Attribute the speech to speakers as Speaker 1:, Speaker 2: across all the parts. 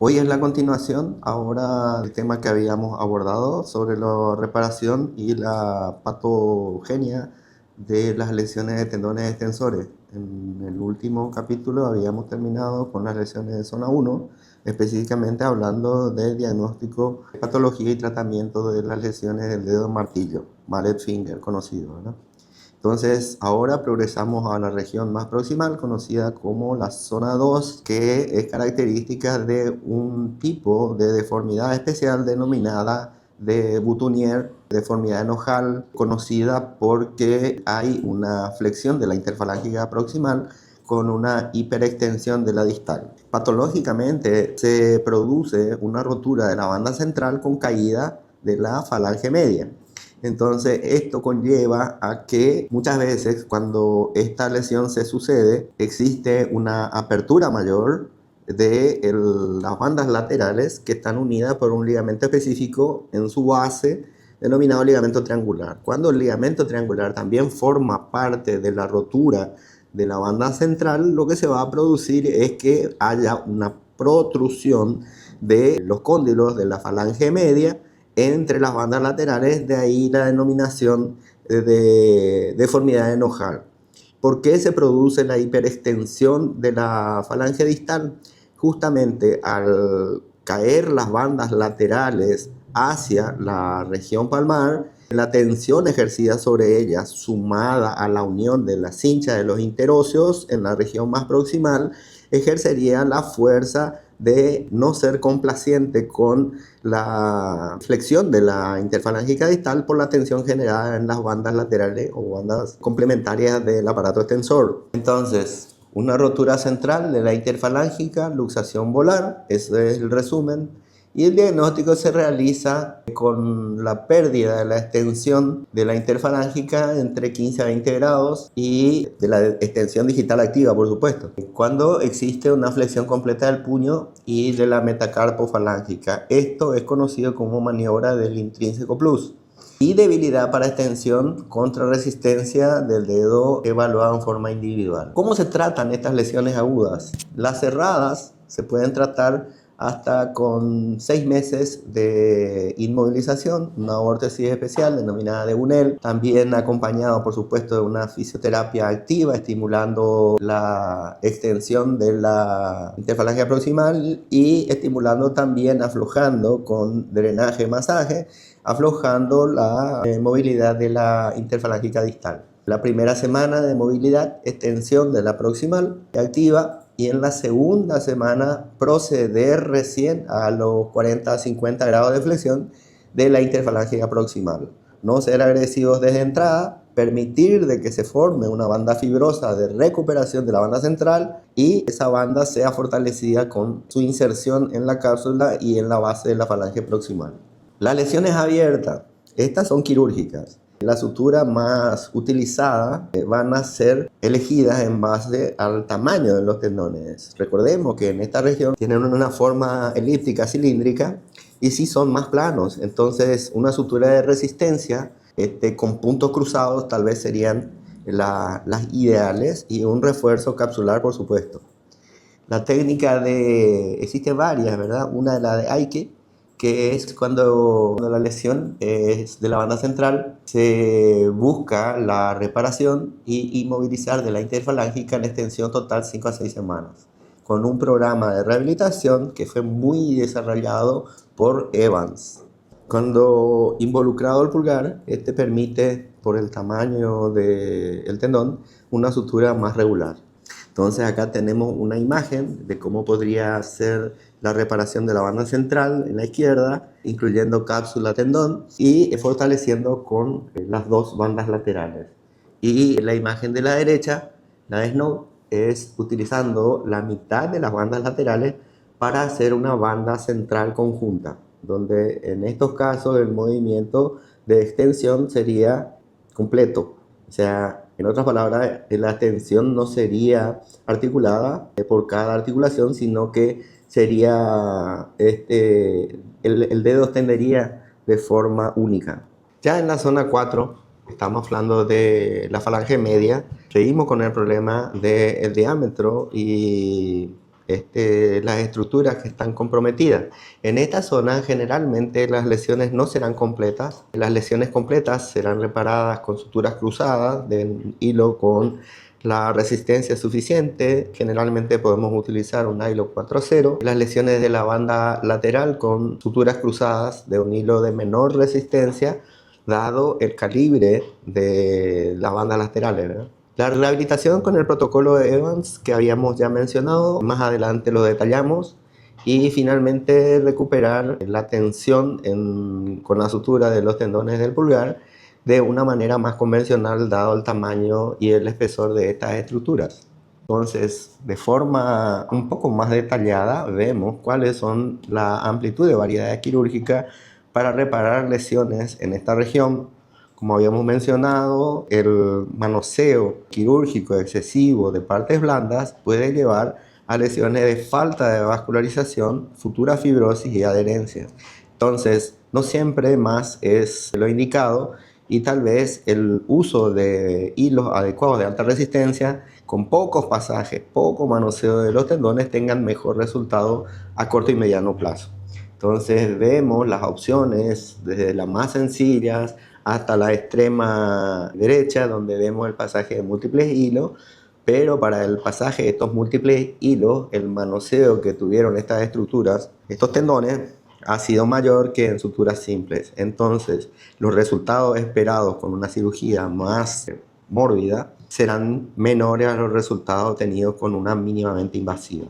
Speaker 1: Hoy es la continuación, ahora el tema que habíamos abordado sobre la reparación y la patogenia de las lesiones de tendones extensores. En el último capítulo habíamos terminado con las lesiones de zona 1, específicamente hablando de diagnóstico, patología y tratamiento de las lesiones del dedo martillo, mallet finger conocido, ¿verdad? Entonces, ahora progresamos a la región más proximal, conocida como la zona 2, que es característica de un tipo de deformidad especial denominada de Boutonniere, deformidad en ojal, conocida porque hay una flexión de la interfalángica proximal con una hiperextensión de la distal. Patológicamente se produce una rotura de la banda central con caída de la falange media. Entonces, esto conlleva a que muchas veces cuando esta lesión se sucede, existe una apertura mayor de las bandas laterales que están unidas por un ligamento específico en su base, denominado ligamento triangular. Cuando el ligamento triangular también forma parte de la rotura de la banda central, lo que se va a producir es que haya una protrusión de los cóndilos de la falange media entre las bandas laterales, de ahí la denominación de deformidad en ojal. ¿Por qué se produce la hiperextensión de la falange distal? Justamente al caer las bandas laterales hacia la región palmar, la tensión ejercida sobre ellas, sumada a la unión de la cincha de los interóseos en la región más proximal, ejercería la fuerza de no ser complaciente con la flexión de la interfalángica distal por la tensión generada en las bandas laterales o bandas complementarias del aparato extensor. Entonces, una rotura central de la interfalángica, luxación volar, ese es el resumen. Y el diagnóstico se realiza con la pérdida de la extensión de la interfalángica entre 15 a 20 grados y de la extensión digital activa, por supuesto. Cuando existe una flexión completa del puño y de la metacarpofalángica. Esto es conocido como maniobra del intrínseco plus. Y debilidad para extensión contra resistencia del dedo evaluado en forma individual. ¿Cómo se tratan estas lesiones agudas? Las cerradas se pueden tratar hasta con 6 meses de inmovilización, una órtesis especial denominada de Bunel, también acompañado por supuesto de una fisioterapia activa estimulando la extensión de la interfalange proximal y estimulando también, aflojando con drenaje, masaje, aflojando la movilidad de la interfalángica distal. La primera semana de movilidad, extensión de la proximal activa, y en la segunda semana proceder recién a los 40 a 50 grados de flexión de la interfalángica proximal. No ser agresivos desde entrada, permitir de que se forme una banda fibrosa de recuperación de la banda central y esa banda sea fortalecida con su inserción en la cápsula y en la base de la falange proximal. Las lesiones abiertas, estas son quirúrgicas. La sutura más utilizada van a ser elegidas en base al tamaño de los tendones. Recordemos que en esta región tienen una forma elíptica, cilíndrica, y sí son más planos. Entonces, una sutura de resistencia con puntos cruzados tal vez serían las ideales, y un refuerzo capsular, por supuesto. La técnica existe varias, ¿verdad? Una de la de Aike, que es cuando la lesión es de la banda central, se busca la reparación y inmovilizar de la interfalángica en extensión total 5 a 6 semanas, con un programa de rehabilitación que fue muy desarrollado por Evans. Cuando involucrado el pulgar, este permite, por el tamaño del tendón, una sutura más regular. Entonces acá tenemos una imagen de cómo podría ser la reparación de la banda central en la izquierda, incluyendo cápsula tendón y fortaleciendo con las dos bandas laterales. Y la imagen de la derecha, la de Snow, es utilizando la mitad de las bandas laterales para hacer una banda central conjunta, donde en estos casos el movimiento de extensión sería completo. O sea, en otras palabras, la tensión no sería articulada por cada articulación, sino que sería, el dedo extendería de forma única. Ya en la zona 4, estamos hablando de la falange media, seguimos con el problema del diámetro y las estructuras que están comprometidas. En esta zona generalmente las lesiones no serán completas. Las lesiones completas serán reparadas con suturas cruzadas de hilo con la resistencia suficiente. Generalmente podemos utilizar un hilo 4-0. Las lesiones de la banda lateral con suturas cruzadas de un hilo de menor resistencia, dado el calibre de las bandas laterales, ¿verdad? La rehabilitación con el protocolo de Evans que habíamos ya mencionado, más adelante lo detallamos, y finalmente recuperar la tensión con la sutura de los tendones del pulgar de una manera más convencional dado el tamaño y el espesor de estas estructuras. Entonces, de forma un poco más detallada, vemos cuáles son la amplitud de variedades quirúrgicas para reparar lesiones en esta región. Como habíamos mencionado, el manoseo quirúrgico excesivo de partes blandas puede llevar a lesiones de falta de vascularización, futura fibrosis y adherencia. Entonces, no siempre más es lo indicado y tal vez el uso de hilos adecuados de alta resistencia con pocos pasajes, poco manoseo de los tendones tengan mejor resultado a corto y mediano plazo. Entonces vemos las opciones desde las más sencillas hasta la extrema derecha, donde vemos el pasaje de múltiples hilos, pero para el pasaje de estos múltiples hilos, el manoseo que tuvieron estas estructuras, estos tendones, ha sido mayor que en suturas simples. Entonces, los resultados esperados con una cirugía más mórbida serán menores a los resultados obtenidos con una mínimamente invasiva.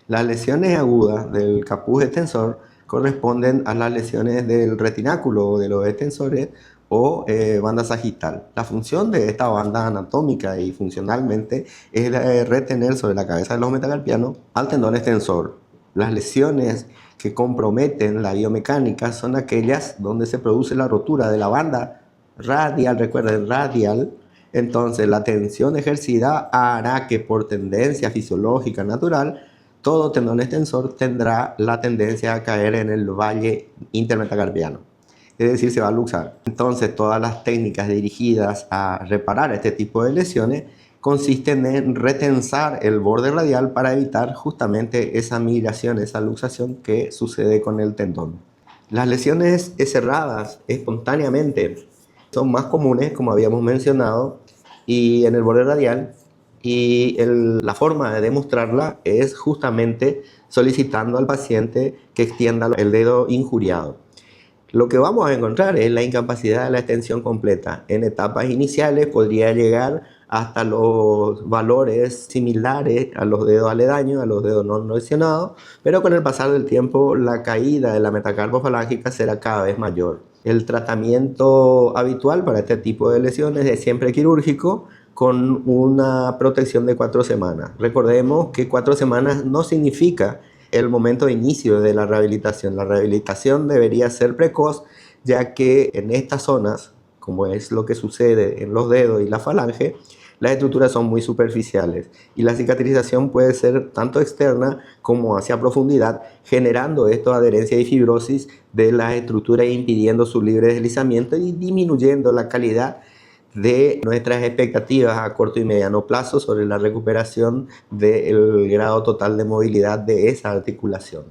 Speaker 1: Las lesiones agudas del capuz extensor corresponden a las lesiones del retináculo o de los extensores o banda sagital. La función de esta banda anatómica y funcionalmente es la de retener sobre la cabeza del ojo metacarpiano al tendón extensor. Las lesiones que comprometen la biomecánica son aquellas donde se produce la rotura de la banda radial, recuerden, radial. Entonces la tensión ejercida hará que por tendencia fisiológica natural todo tendón extensor tendrá la tendencia a caer en el valle intermetacarpiano, es decir, se va a luxar. Entonces todas las técnicas dirigidas a reparar este tipo de lesiones consisten en retensar el borde radial para evitar justamente esa migración, esa luxación que sucede con el tendón. Las lesiones cerradas espontáneamente son más comunes, como habíamos mencionado, y en el borde radial, y la forma de demostrarla es justamente solicitando al paciente que extienda el dedo injuriado. Lo que vamos a encontrar es la incapacidad de la extensión completa. En etapas iniciales podría llegar hasta los valores similares a los dedos aledaños, a los dedos no lesionados, pero con el pasar del tiempo la caída de la metacarpo falángica será cada vez mayor. El tratamiento habitual para este tipo de lesiones es siempre quirúrgico con una protección de 4 semanas. Recordemos que 4 semanas no significa el momento de inicio de la rehabilitación. La rehabilitación debería ser precoz, ya que en estas zonas, como es lo que sucede en los dedos y la falange, las estructuras son muy superficiales y la cicatrización puede ser tanto externa como hacia profundidad, generando esto adherencia y fibrosis de las estructuras e impidiendo su libre deslizamiento y disminuyendo la calidad de nuestras expectativas a corto y mediano plazo sobre la recuperación del grado total de movilidad de esa articulación.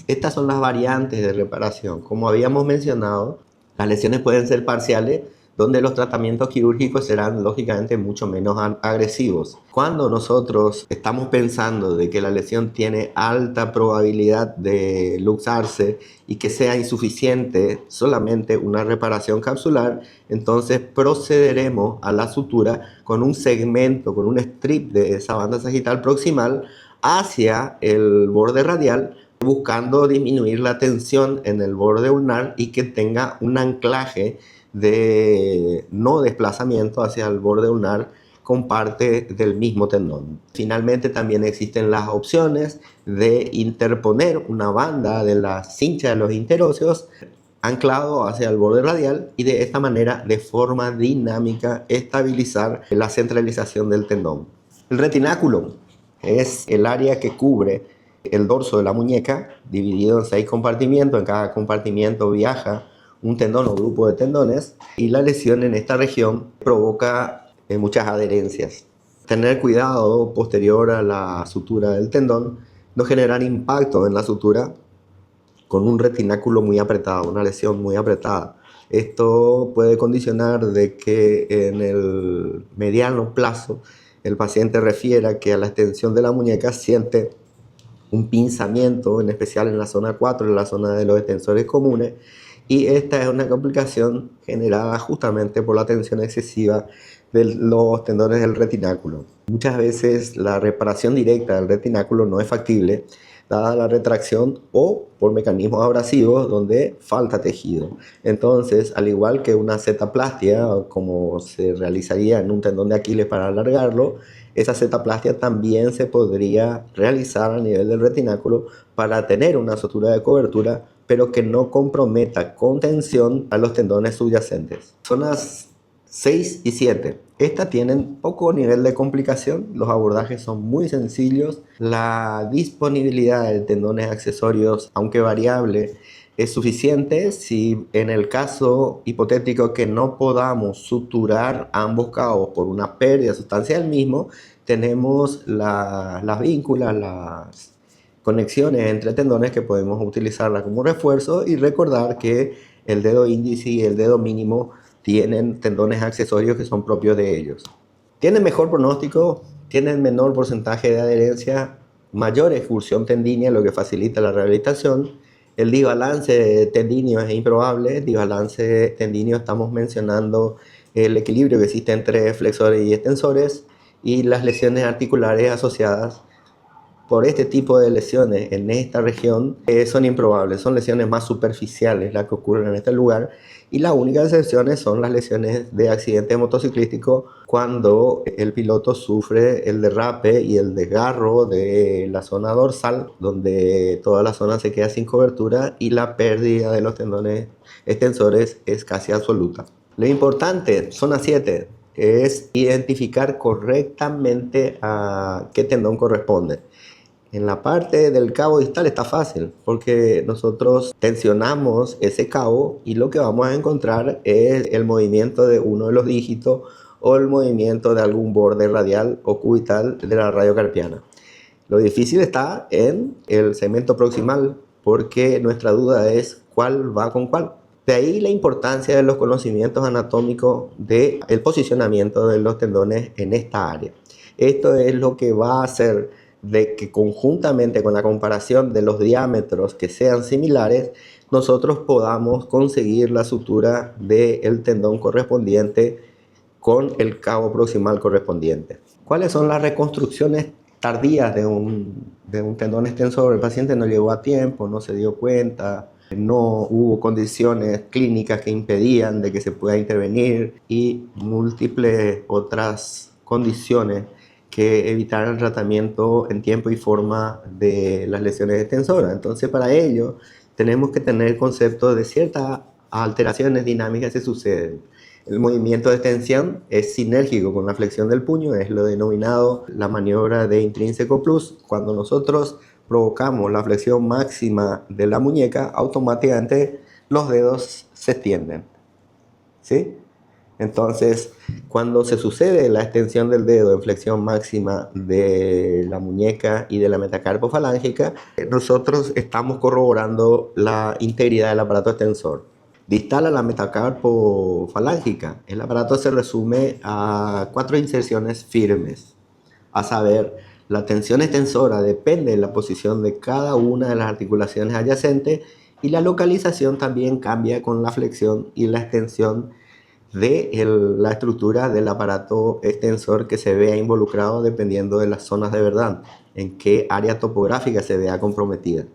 Speaker 1: Estas son las variantes de reparación. Como habíamos mencionado, las lesiones pueden ser parciales, donde los tratamientos quirúrgicos serán lógicamente mucho menos agresivos. Cuando nosotros estamos pensando de que la lesión tiene alta probabilidad de luxarse y que sea insuficiente solamente una reparación capsular, entonces procederemos a la sutura con un segmento, con un strip de esa banda sagital proximal hacia el borde radial, buscando disminuir la tensión en el borde ulnar y que tenga un anclaje de no desplazamiento hacia el borde ulnar con parte del mismo tendón. Finalmente también existen las opciones de interponer una banda de la cincha de los interóseos anclado hacia el borde radial y de esta manera de forma dinámica estabilizar la centralización del tendón. El retináculo es el área que cubre el dorso de la muñeca, dividido en 6 compartimientos. En cada compartimiento viaja un tendón o grupo de tendones y la lesión en esta región provoca muchas adherencias. Tener cuidado posterior a la sutura del tendón no generar impacto en la sutura con un retináculo muy apretado, una lesión muy apretada. Esto puede condicionar de que en el mediano plazo el paciente refiera que a la extensión de la muñeca siente un pinzamiento, en especial en la zona 4, en la zona de los extensores comunes, y esta es una complicación generada justamente por la tensión excesiva de los tendones del retináculo. Muchas veces la reparación directa del retináculo no es factible, dada la retracción o por mecanismos abrasivos donde falta tejido. Entonces, al igual que una setaplastia, como se realizaría en un tendón de Aquiles para alargarlo, esa setaplastia también se podría realizar a nivel del retináculo para tener una sutura de cobertura, pero que no comprometa con tensión a los tendones subyacentes. Zonas 6 y 7. Estas tienen poco nivel de complicación, los abordajes son muy sencillos, la disponibilidad de tendones accesorios, aunque variable, es suficiente. Si en el caso hipotético que no podamos suturar ambos cabos por una pérdida sustancial del mismo, tenemos las vínculas, las conexiones entre tendones que podemos utilizarlas como refuerzo, y recordar que el dedo índice y el dedo mínimo tienen tendones accesorios que son propios de ellos. Tienen mejor pronóstico, tienen menor porcentaje de adherencia, mayor expulsión tendínea, lo que facilita la rehabilitación. El desbalance tendíneo es improbable. Desbalance tendíneo, estamos mencionando el equilibrio que existe entre flexores y extensores, y las lesiones articulares asociadas por este tipo de lesiones en esta región son improbables, son lesiones más superficiales las que ocurren en este lugar, y las únicas excepciones son las lesiones de accidente motociclístico, cuando el piloto sufre el derrape y el desgarro de la zona dorsal, donde toda la zona se queda sin cobertura y la pérdida de los tendones extensores es casi absoluta. Lo importante, zona 7, es identificar correctamente a qué tendón corresponde. En la parte del cabo distal está fácil, porque nosotros tensionamos ese cabo y lo que vamos a encontrar es el movimiento de uno de los dígitos o el movimiento de algún borde radial o cubital de la radiocarpiana. Lo difícil está en el segmento proximal, porque nuestra duda es cuál va con cuál. De ahí la importancia de los conocimientos anatómicos del posicionamiento de los tendones en esta área. Esto es lo que va a hacer de que, conjuntamente con la comparación de los diámetros que sean similares, nosotros podamos conseguir la sutura del tendón correspondiente con el cabo proximal correspondiente. ¿Cuáles son las reconstrucciones tardías de un tendón extensor? El paciente no llegó a tiempo, no se dio cuenta, no hubo condiciones clínicas que impedían de que se pueda intervenir, y múltiples otras condiciones que evitaran el tratamiento en tiempo y forma de las lesiones extensoras. Entonces, para ello tenemos que tener concepto de ciertas alteraciones dinámicas que suceden. El movimiento de extensión es sinérgico con la flexión del puño, es lo denominado la maniobra de intrínseco plus. Cuando nosotros provocamos la flexión máxima de la muñeca, automáticamente los dedos se extienden, ¿sí? Entonces, cuando se sucede la extensión del dedo en flexión máxima de la muñeca y de la metacarpo falángica, nosotros estamos corroborando la integridad del aparato extensor. Distal a la metacarpo falángica, el aparato se resume a 4 inserciones firmes, a saber, la tensión extensora depende de la posición de cada una de las articulaciones adyacentes, y la localización también cambia con la flexión y la extensión de la estructura del aparato extensor que se vea involucrado, dependiendo de las zonas de verdad, en qué área topográfica se vea comprometida.